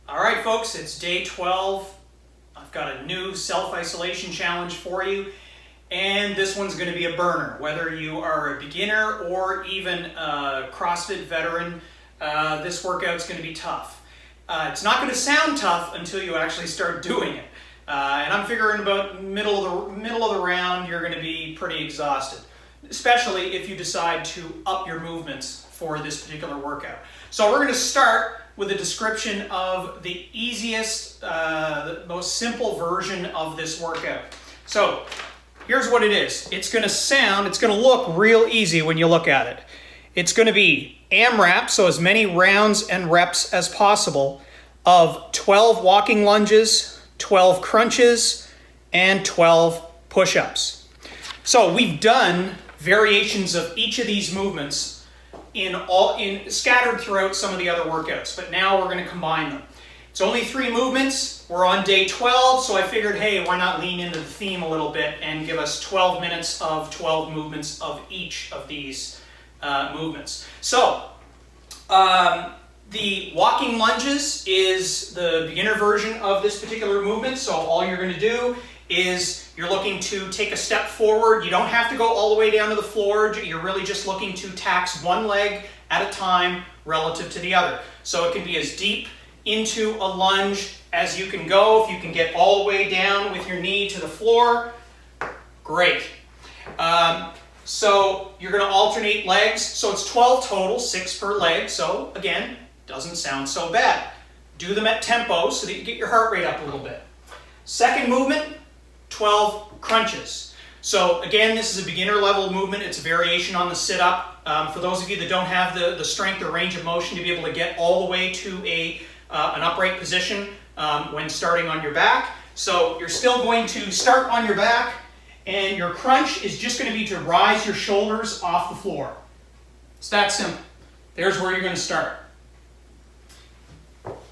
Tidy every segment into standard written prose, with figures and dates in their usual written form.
All right, folks, it's day 12. I've got a new self-isolation challenge for you, and this one's going to be a burner. Whether you are a beginner or even a CrossFit veteran, this workout's going to be tough. It's not going to sound tough until you actually start doing it. And I'm figuring about middle of the round, you're going to be pretty exhausted, especially if you decide to up your movements for this particular workout. So we're going to start with a description of the easiest, the most simple version of this workout. So here's what it is. It's going to look real easy when you look at it. It's going to be AMRAP, so as many rounds and reps as possible, of 12 walking lunges, 12 crunches, and 12 push-ups. So we've done variations of each of these movements scattered throughout some of the other workouts, but now we're going to combine them. It's only 3 movements. We're on day 12, so I figured, hey, why not lean into the theme a little bit and give us 12 minutes of 12 movements of each of these movements. So the walking lunges is the beginner version of this particular movement. So all you're going to do is you're looking to take a step forward. You don't have to go all the way down to the floor. You're really just looking to tax one leg at a time relative to the other. So it can be as deep into a lunge as you can go. If you can get all the way down with your knee to the floor, great. So you're going to alternate legs. So it's 12 total, 6 per leg. So again, doesn't sound so bad. Do them at tempo so that you get your heart rate up a little bit. Second movement, 12 crunches. So again, this is a beginner level movement. It's a variation on the sit-up. For those of you that don't have the strength or range of motion to be able to get all the way to an upright position when starting on your back. So you're still going to start on your back, and your crunch is just going to be to rise your shoulders off the floor. It's that simple. There's where you're going to start.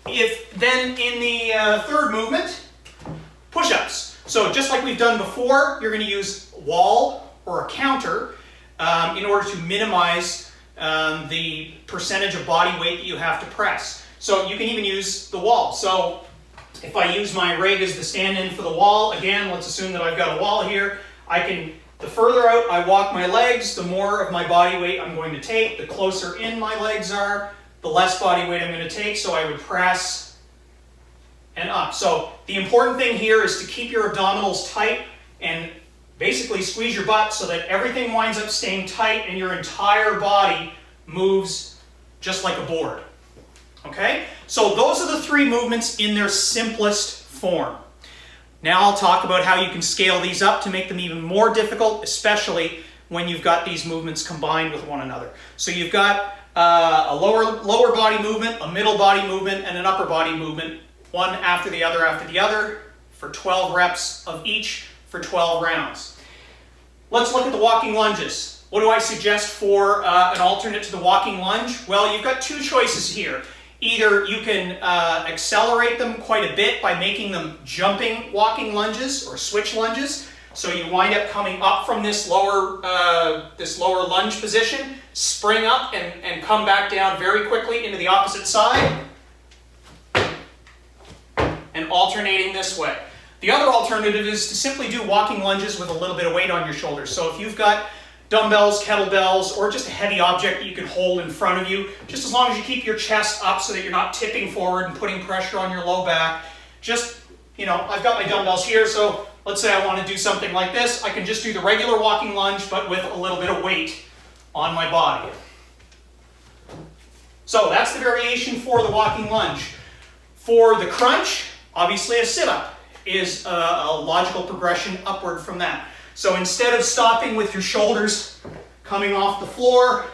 Then in the third movement, push-ups. So just like we've done before, you're going to use wall or a counter in order to minimize the percentage of body weight that you have to press. So you can even use the wall. So if I use my rig as the stand-in for the wall, again, let's assume that I've got a wall here. The further out I walk my legs, the more of my body weight I'm going to take. The closer in my legs are, the less body weight I'm going to take. So I would press and up. So the important thing here is to keep your abdominals tight and basically squeeze your butt so that everything winds up staying tight and your entire body moves just like a board. Okay? So those are the 3 movements in their simplest form. Now I'll talk about how you can scale these up to make them even more difficult, especially when you've got these movements combined with one another. So you've got a lower body movement, a middle body movement, and an upper body movement, one after the other for 12 reps of each for 12 rounds. Let's look at the walking lunges. What do I suggest for an alternate to the walking lunge? Well, you've got 2 choices here. Either you can accelerate them quite a bit by making them jumping walking lunges or switch lunges. So you wind up coming up from this lower lunge position, spring up and come back down very quickly into the opposite side, and alternating this way. The other alternative is to simply do walking lunges with a little bit of weight on your shoulders. So if you've got dumbbells, kettlebells, or just a heavy object that you can hold in front of you, just as long as you keep your chest up so that you're not tipping forward and putting pressure on your low back. Just, I've got my dumbbells here, so let's say I want to do something like this. I can just do the regular walking lunge, but with a little bit of weight on my body. So that's the variation for the walking lunge. For the crunch, obviously a sit-up is a logical progression upward from that. So instead of stopping with your shoulders coming off the floor,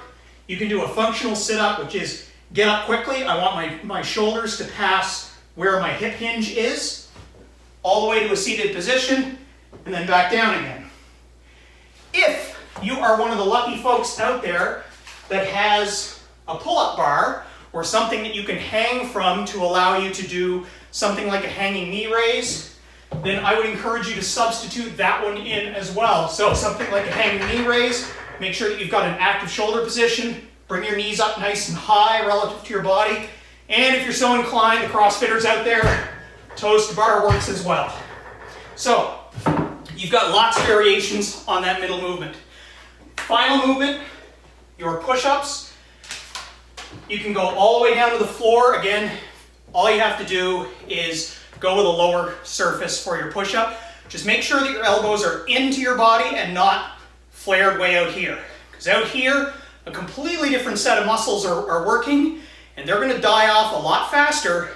you can do a functional sit-up, which is get up quickly. I want my shoulders to pass where my hip hinge is, all the way to a seated position, and then back down again. If you are one of the lucky folks out there that has a pull-up bar or something that you can hang from to allow you to do something like a hanging knee raise, then I would encourage you to substitute that one in as well. So something like a hanging knee raise, make sure that you've got an active shoulder position, bring your knees up nice and high relative to your body, And if you're so inclined, the CrossFitters out there, toes to bar works as well. So you've got lots of variations on that middle movement. Final movement, your push-ups. You can go all the way down to the floor. Again, all you have to do is go with a lower surface for your push-up. Just make sure that your elbows are into your body and not flared way out here. Because out here, a completely different set of muscles are working, and they're going to die off a lot faster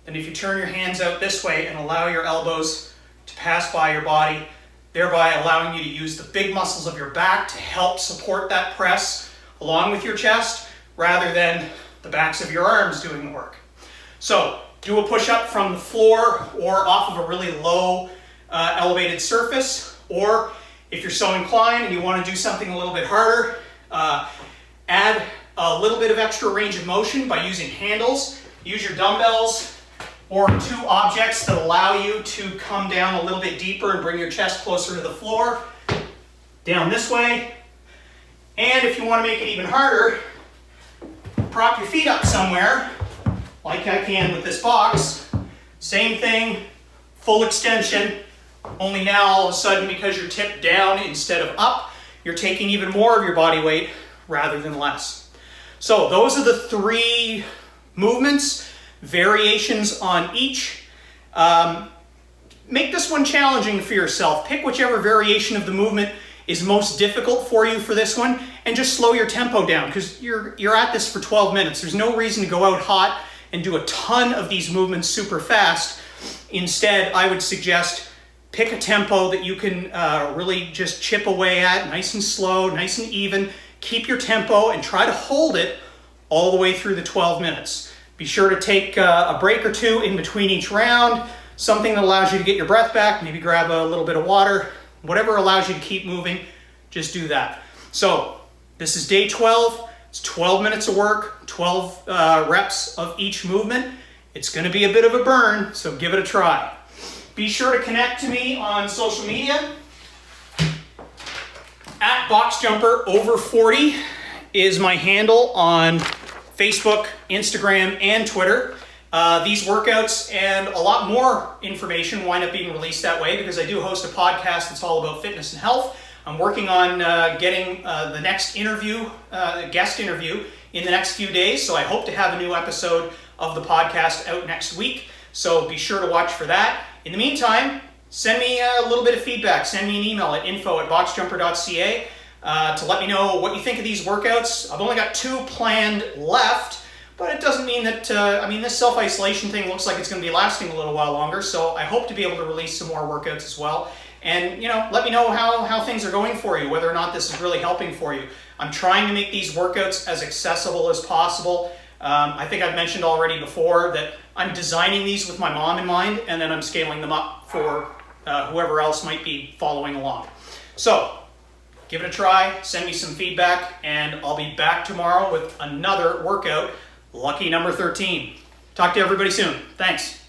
than if you turn your hands out this way and allow your elbows to pass by your body, thereby allowing you to use the big muscles of your back to help support that press along with your chest, rather than the backs of your arms doing the work. So do a push-up from the floor or off of a really low elevated surface, or if you're so inclined and you want to do something a little bit harder, add a little bit of extra range of motion by using handles. Use your dumbbells or two objects that allow you to come down a little bit deeper and bring your chest closer to the floor. Down this way. And if you want to make it even harder, prop your feet up somewhere, like I can with this box. Same thing, full extension, only now all of a sudden, because you're tipped down instead of up, you're taking even more of your body weight rather than less. So those are the three movements, variations on each. Make this one challenging for yourself. Pick whichever variation of the movement is most difficult for you for this one, and just slow your tempo down, because you're at this for 12 minutes. There's no reason to go out hot and do a ton of these movements super fast. Instead, I would suggest pick a tempo that you can really just chip away at, nice and slow, nice and even. Keep your tempo and try to hold it all the way through the 12 minutes. Be sure to take a break or two in between each round, something that allows you to get your breath back, maybe grab a little bit of water, whatever allows you to keep moving, just do that. So this is day 12, it's 12 minutes of work, 12 reps of each movement. It's gonna be a bit of a burn, so give it a try. Be sure to connect to me on social media. At BoxJumper over 40 is my handle on Facebook, Instagram, and Twitter. These workouts and a lot more information wind up being released that way, because I do host a podcast that's all about fitness and health. I'm working on getting the next interview, guest interview, in the next few days, so I hope to have a new episode of the podcast out next week, so be sure to watch for that. In the meantime, send me a little bit of feedback. Send me an email at info@boxjumper.ca to let me know what you think of these workouts. I've only got 2 planned left, but it doesn't mean that, this self-isolation thing looks like it's going to be lasting a little while longer, so I hope to be able to release some more workouts as well. And, let me know how things are going for you, whether or not this is really helping for you. I'm trying to make these workouts as accessible as possible. I think I've mentioned already before that I'm designing these with my mom in mind, and then I'm scaling them up for whoever else might be following along. So, give it a try, send me some feedback, and I'll be back tomorrow with another workout, lucky number 13. Talk to everybody soon. Thanks.